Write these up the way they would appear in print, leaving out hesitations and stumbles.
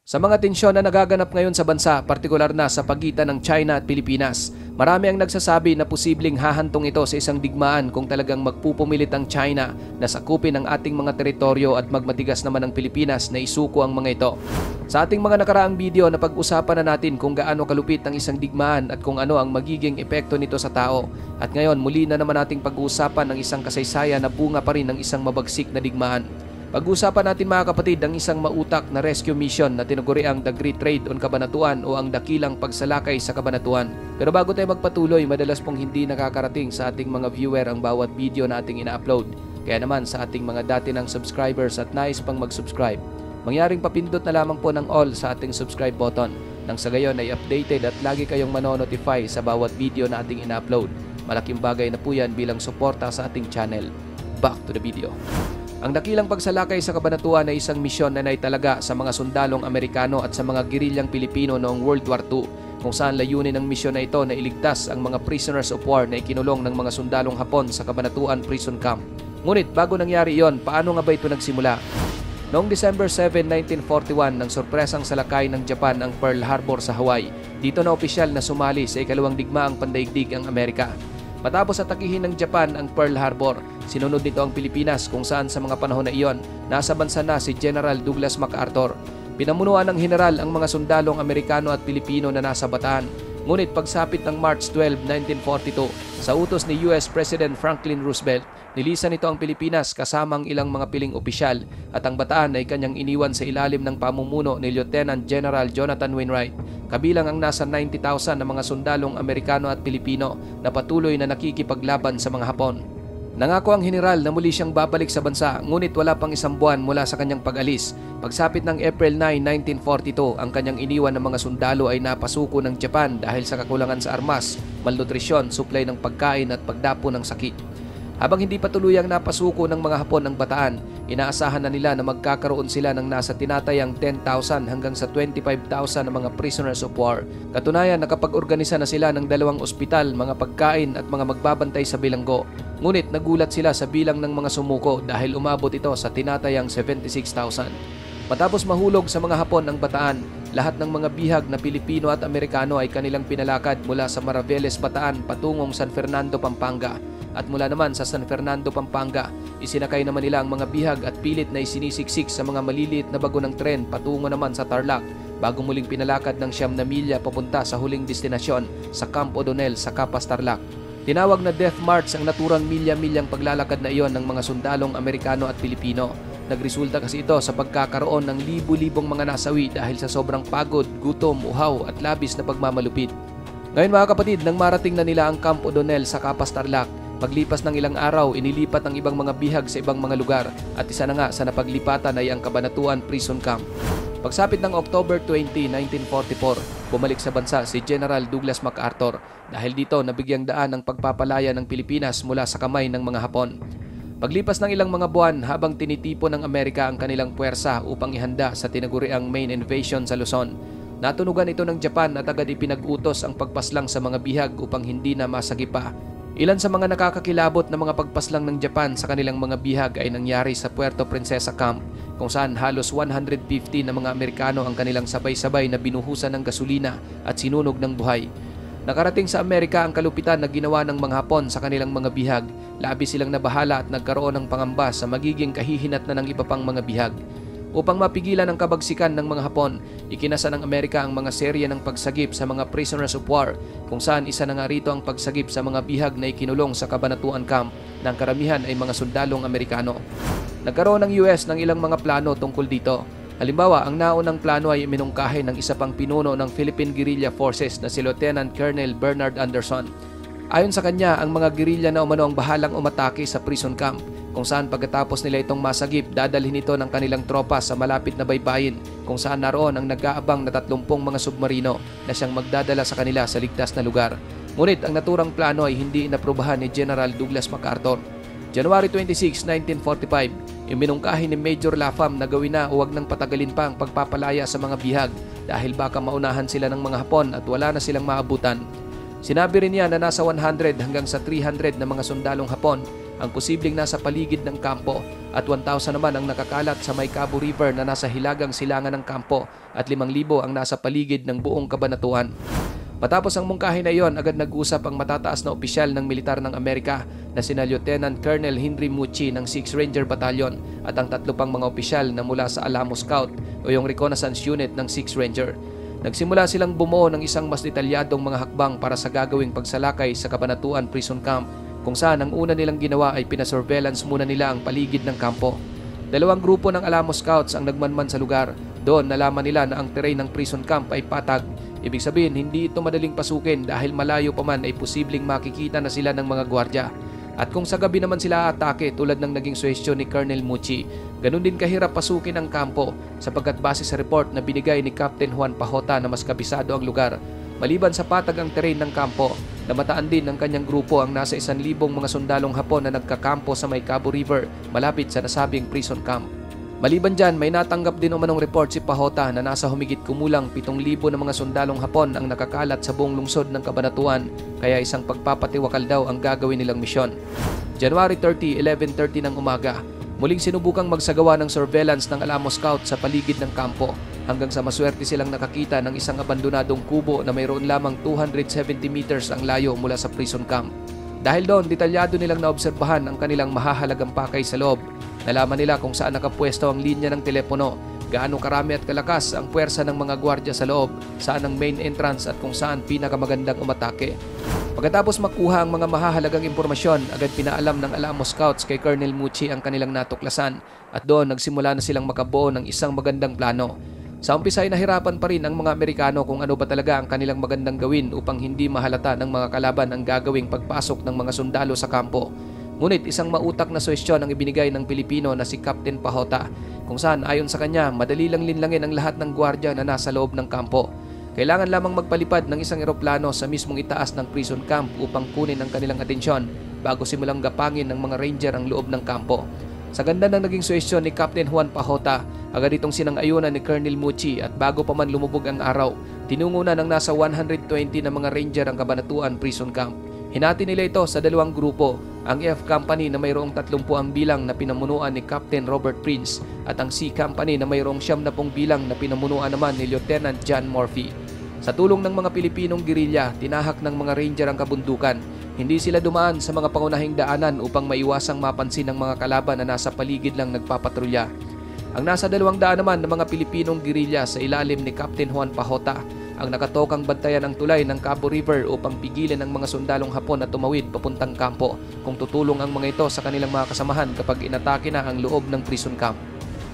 Sa mga tensyon na nagaganap ngayon sa bansa, partikular na sa pagitan ng China at Pilipinas, marami ang nagsasabi na posibleng hahantong ito sa isang digmaan kung talagang magpupumilit ang China na sakupin ang ating mga teritoryo at magmatigas naman ang Pilipinas na isuko ang mga ito. Sa ating mga nakaraang video, napag-usapan na natin kung gaano kalupit ang isang digmaan at kung ano ang magiging epekto nito sa tao. At ngayon, muli na naman nating pag-uusapan ng isang kasaysayan na bunga pa rin ng isang mabagsik na digmaan. Pag-usapan natin mga kapatid ang isang mautak na rescue mission na tinuguri ang The Great Raid on Cabanatuan o ang dakilang pagsalakay sa Cabanatuan. Pero bago tayo magpatuloy, madalas pong hindi nakakarating sa ating mga viewer ang bawat video na ating ina-upload. Kaya naman sa ating mga dati ng subscribers at nais pang mag-subscribe, mangyaring papindot na lamang po ng all sa ating subscribe button nang sa gayon ay updated at lagi kayong manonotify sa bawat video na ating ina-upload. Malaking bagay na po yan bilang suporta sa ating channel. Back to the video. Ang dakilang pagsalakay sa Cabanatuan ay isang misyon na naitalaga sa mga sundalong Amerikano at sa mga gerilyang Pilipino noong World War II, kung saan layunin ng misyon na ito na iligtas ang mga prisoners of war na ikinulong ng mga sundalong Hapon sa Cabanatuan Prison Camp. Ngunit bago nangyari iyon, paano nga ba ito nagsimula? Noong December 7, 1941, nang sorpresang salakay ng Japan ang Pearl Harbor sa Hawaii, dito na opisyal na sumali sa ikalawang digmaang pandaigdig ang Amerika. Matapos atakihin ng Japan ang Pearl Harbor, sinunod nito ang Pilipinas kung saan sa mga panahon na iyon, nasa bansa na si General Douglas MacArthur. Pinamunuan ng general ang mga sundalong Amerikano at Pilipino na nasa Bataan. Ngunit pagsapit ng March 12, 1942, sa utos ni US President Franklin Roosevelt, nilisan nito ang Pilipinas kasamang ilang mga piling opisyal at ang Bataan ay kanyang iniwan sa ilalim ng pamumuno ni Lieutenant General Jonathan Wainwright, kabilang ang nasa 90,000 na mga sundalong Amerikano at Pilipino na patuloy na nakikipaglaban sa mga Hapon. Nangako ang general na muli siyang babalik sa bansa, ngunit wala pang isang buwan mula sa kanyang pag-alis. Pagsapit ng April 9, 1942, ang kanyang iniwan ng mga sundalo ay napasuko ng Japan dahil sa kakulangan sa armas, malnutrisyon, suplay ng pagkain at pagdapo ng sakit. Habang hindi pa tuluyang napasuko ng mga Hapon ang Bataan, inaasahan na nila na magkakaroon sila ng nasa tinatayang 10,000 hanggang sa 25,000 na mga prisoners of war. Katunayan, nakapag-organisa na sila ng 2 ospital, mga pagkain at mga magbabantay sa bilanggo. Ngunit nagulat sila sa bilang ng mga sumuko dahil umabot ito sa tinatayang 76,000. Matapos mahulog sa mga Hapon ang Bataan, lahat ng mga bihag na Pilipino at Amerikano ay kanilang pinalakad mula sa Maraveles, Bataan patungong San Fernando, Pampanga. At mula naman sa San Fernando, Pampanga, isinakay naman nila ang mga bihag at pilit na isinisiksik sa mga maliliit na bago ng tren patungo naman sa Tarlac bago muling pinalakad ng 9 na milya papunta sa huling destinasyon sa Camp O'Donnell sa Capas, Tarlac. Tinawag na Death March ang naturang milya-milyang paglalakad na iyon ng mga sundalong Amerikano at Pilipino. Nagresulta kasi ito sa pagkakaroon ng libu-libong mga nasawi dahil sa sobrang pagod, gutom, uhaw at labis na pagmamalupit. Ngayon mga kapatid, nang marating na nila ang Camp O'Donnell sa Capas, Tarlac, paglipas ng ilang araw, inilipat ang ibang mga bihag sa ibang mga lugar at isa na nga sa napaglipatan ay ang Cabanatuan Prison Camp. Pagsapit ng October 20, 1944, bumalik sa bansa si General Douglas MacArthur dahil dito nabigyang daan ang pagpapalaya ng Pilipinas mula sa kamay ng mga Hapon. Paglipas ng ilang mga buwan habang tinitipon ng Amerika ang kanilang puwersa upang ihanda sa tinaguriang main invasion sa Luzon, natunugan ito ng Japan at agad ipinag-utos ang pagpaslang sa mga bihag upang hindi na masagipa. Ilan sa mga nakakakilabot na mga pagpaslang ng Japan sa kanilang mga bihag ay nangyari sa Puerto Princesa Camp, kung saan halos 150 na mga Amerikano ang kanilang sabay-sabay na binuhusan ng gasolina at sinunog ng buhay. Nakarating sa Amerika ang kalupitan na ginawa ng mga Hapon sa kanilang mga bihag, labis silang nabahala at nagkaroon ng pangamba sa magiging kahihinat na ng iba pang mga bihag. Upang mapigilan ang kabagsikan ng mga Hapon, ikinasa ng Amerika ang mga serye ng pagsagip sa mga prisoners of war, kung saan isa na nga rito ang pagsagip sa mga bihag na ikinulong sa Cabanatuan Camp na ang karamihan ay mga sundalong Amerikano. Nagkaroon ng US ng ilang mga plano tungkol dito. Halimbawa, ang naunang plano ay iminungkahi ng isa pang pinuno ng Philippine Guerrilla Forces na si Lieutenant Colonel Bernard Anderson. Ayon sa kanya, ang mga gerilya na umano ang bahalang umatake sa prison camp, kung saan pagkatapos nila itong masagip, dadalhin ito ng kanilang tropa sa malapit na baybayin kung saan naroon ang nag-aabang na 30 mga submarino na siyang magdadala sa kanila sa ligtas na lugar. Ngunit ang naturang plano ay hindi inaprubahan ni General Douglas MacArthur. January 26, 1945, iminungkahi ni Major Lafam na gawin na huwag nang patagalin pa ang pagpapalaya sa mga bihag dahil baka maunahan sila ng mga Hapon at wala na silang maabutan. Sinabi rin niya na nasa 100 hanggang sa 300 na mga sundalong Hapon ang posibleng nasa paligid ng kampo at 1,000 naman ang nakakalat sa May Cabo River na nasa hilagang silangan ng kampo at 5,000 ang nasa paligid ng buong kabanatuan. Matapos ang mungkahi na iyon, agad nag-usap ang matataas na opisyal ng militar ng Amerika na sina Lieutenant Colonel Henry Mucci ng 6th Ranger Battalion at ang 3 pang mga opisyal na mula sa Alamo Scout o yung Reconnaissance Unit ng 6th Ranger. Nagsimula silang bumuo ng isang mas detalyadong mga hakbang para sa gagawing pagsalakay sa Kabanatuan Prison Camp, kung saan ang una nilang ginawa ay pinasurveillance muna nila ang paligid ng kampo. 2 grupo ng Alamo Scouts ang nagmanman sa lugar. Doon nalaman nila na ang terrain ng prison camp ay patag. Ibig sabihin, hindi ito madaling pasukin dahil malayo pa man ay posibleng makikita na sila ng mga gwardya. At kung sa gabi naman sila atake tulad ng naging suhestyon ni Colonel Mucci, ganun din kahirap pasukin ang kampo sapagkat base sa report na binigay ni Captain Juan Pajota na mas kabisado ang lugar. Maliban sa patag ang terrain ng kampo, namataan din ng kanyang grupo ang nasa 1,000 mga sundalong Hapon na nagkakampo sa May Cabo River malapit sa nasabing prison camp. Maliban dyan, may natanggap din umanong report si Pajota na nasa humigit kumulang 7,000 na mga sundalong Hapon ang nakakalat sa buong lungsod ng Kabanatuan, kaya isang pagpapatiwakal daw ang gagawin nilang misyon. January 30, 11:30 ng umaga, muling sinubukang magsagawa ng surveillance ng Alamo Scout sa paligid ng kampo hanggang sa maswerte silang nakakita ng isang abandonadong kubo na mayroon lamang 270 meters ang layo mula sa prison camp. Dahil doon, detalyado nilang naobserbahan ang kanilang mahahalagang pakay sa loob. Nalaman nila kung saan nakapwesto ang linya ng telepono, gaano karami at kalakas ang puwersa ng mga gwardya sa loob, saan ang main entrance at kung saan pinakamagandang umatake. Pagkatapos makuha ang mga mahahalagang impormasyon, agad pinaalam ng Alamo Scouts kay Colonel Mucci ang kanilang natuklasan at doon nagsimula na silang makabuo ng isang magandang plano. Sa umpisa ay nahirapan pa rin ang mga Amerikano kung ano ba talaga ang kanilang magandang gawin upang hindi mahalata ng mga kalaban ang gagawing pagpasok ng mga sundalo sa kampo. Ngunit isang mautak na suhestyon ang ibinigay ng Pilipino na si Captain Pajota, kung saan ayon sa kanya madali lang linlangin ang lahat ng gwardya na nasa loob ng kampo. Kailangan lamang magpalipad ng isang eroplano sa mismong itaas ng prison camp upang kunin ang kanilang atensyon bago simulang gapangin ng mga ranger ang loob ng kampo. Sa ganda ng naging suhestyon ni Captain Juan Pajota, agad itong sinang-ayunan ni Colonel Mucci at bago pa man lumubog ang araw, tinungo na ng nasa 120 na mga ranger ang Kabanatuan Prison Camp. Hinati nila ito sa 2 grupo, ang F Company na mayroong 30 ang bilang na pinamunuan ni Captain Robert Prince at ang C Company na mayroong 70 bilang na pinamunuan naman ni Lieutenant John Murphy. Sa tulong ng mga Pilipinong gerilya, tinahak ng mga ranger ang kabundukan. Hindi sila dumaan sa mga pangunahing daanan upang maiwasang mapansin ng mga kalaban na nasa paligid lang nagpapatrolya. Ang nasa 200 naman ng mga Pilipinong gerilya sa ilalim ni Captain Juan Pajota ang nakatokang bantayan ang tulay ng Cabo River upang pigilan ang mga sundalong Hapon na tumawid papuntang kampo kung tutulong ang mga ito sa kanilang mga kasamahan kapag inatake na ang loob ng prison camp.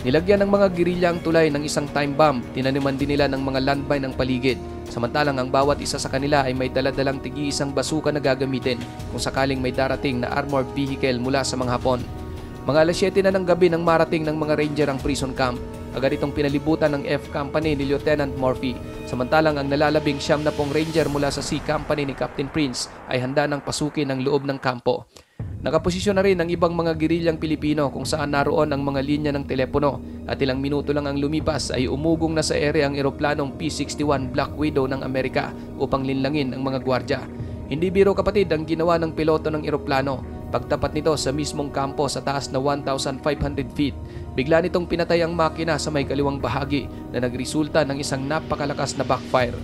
Nilagyan ng mga gerilya ang tulay ng isang time bomb, tinaniman din nila ng mga landmine ang paligid, samantalang ang bawat isa sa kanila ay may daladalang tigi-isang basuka na gagamitin kung sakaling may darating na armored vehicle mula sa mga Hapon. Mga alas 7 na ng gabi nang marating ng mga ranger ang prison camp, agad itong pinalibutan ng F Company ni Lieutenant Murphy, samantalang ang nalalabing 70 ranger mula sa C Company ni Captain Prince ay handa ng pasukin ang loob ng kampo. Nakaposisyon na rin ang ibang mga gerilyang Pilipino kung saan naroon ang mga linya ng telepono at ilang minuto lang ang lumipas ay umugong na sa ere ang eroplanong P-61 Black Widow ng Amerika upang linlangin ang mga gwardya. Hindi biro kapatid ang ginawa ng piloto ng eroplano. Pagtapat nito sa mismong kampo sa taas na 1,500 feet, bigla nitong pinatay ang makina sa may kaliwang bahagi na nagresulta ng isang napakalakas na backfire.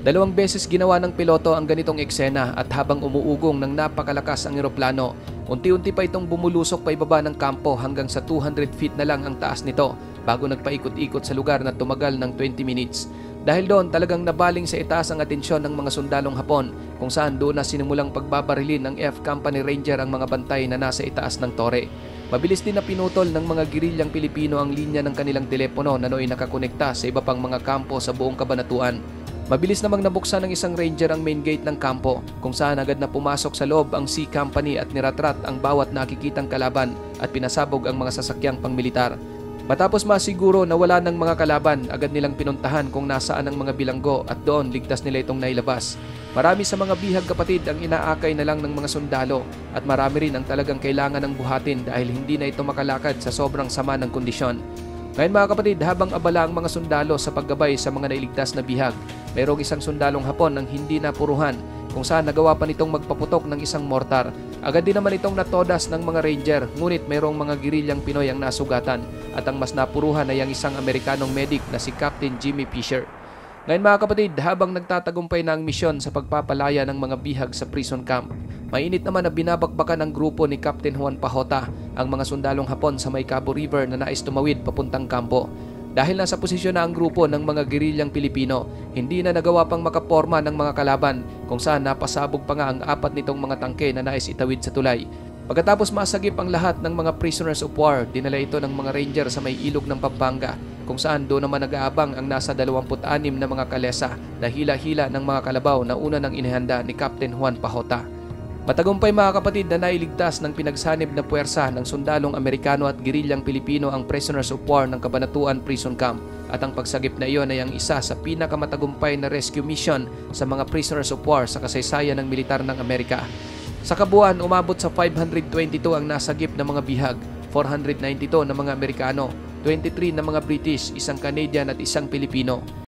2 beses ginawa ng piloto ang ganitong eksena at habang umuugong ng napakalakas ang eroplano, unti-unti pa itong bumulusok pa ibaba ng kampo hanggang sa 200 feet na lang ang taas nito bago nagpaikot-ikot sa lugar na tumagal ng 20 minutes. Dahil doon talagang nabaling sa itaas ang atensyon ng mga sundalong Hapon kung saan doon na sinimulang pagbabarilin ng F Company Ranger ang mga bantay na nasa itaas ng tore. Mabilis din na pinutol ng mga gerilyang Pilipino ang linya ng kanilang telepono na nooy nakakonekta sa iba pang mga kampo sa buong Kabanatuan. Mabilis namang nabuksan ng isang ranger ang main gate ng kampo kung saan agad na pumasok sa loob ang C Company at niratrat ang bawat nakikitang kalaban at pinasabog ang mga sasakyang pangmilitar. Matapos masiguro na wala ng mga kalaban, agad nilang pinuntahan kung nasaan ang mga bilanggo at doon ligtas nila itong nailabas. Marami sa mga bihag kapatid ang inaakay na lang ng mga sundalo at marami rin ang talagang kailangan ng buhatin dahil hindi na ito makalakad sa sobrang sama ng kondisyon. Ngayon mga kapatid, habang abala ang mga sundalo sa paggabay sa mga nailigtas na bihag, mayroong isang sundalong Hapon ang hindi napuruhan kung saan nagawa pa nitong magpaputok ng isang mortar. Agad din naman itong natodas ng mga Ranger, ngunit mayroong mga gerilyang Pinoy ang nasugatan at ang mas napuruhan ay ang isang Amerikanong medic na si Captain Jimmy Fisher. Ngayon mga kapatid, habang nagtatagumpay na ang misyon sa pagpapalaya ng mga bihag sa prison camp, mainit naman na binabakbakan ng grupo ni Captain Juan Pajota ang mga sundalong Hapon sa May Cabo River na nais tumawid papuntang kampo. Dahil nasa posisyon na ang grupo ng mga gerilyang Pilipino, hindi na nagawa pang makaporma ng mga kalaban kung saan napasabog pa nga ang 4 nitong mga tangke na nais itawid sa tulay. Pagkatapos masagip ang lahat ng mga prisoners of war, dinala ito ng mga ranger sa may ilog ng Pampanga, kung saan doon naman nag-aabang ang nasa 26 na mga kalesa na hila-hila ng mga kalabaw na una nang inihanda ni Captain Juan Pajota. Matagumpay mga kapatid na nailigtas ng pinagsanib na puwersa ng sundalong Amerikano at gerilyang Pilipino ang prisoners of war ng Cabanatuan Prison Camp, at ang pagsagip na iyon ay ang isa sa pinakamatagumpay na rescue mission sa mga prisoners of war sa kasaysayan ng militar ng Amerika. Sa kabuuan, umabot sa 522 ang nasagip na mga bihag, 492 na mga Amerikano, 23 na mga British, isang Canadian at isang Pilipino.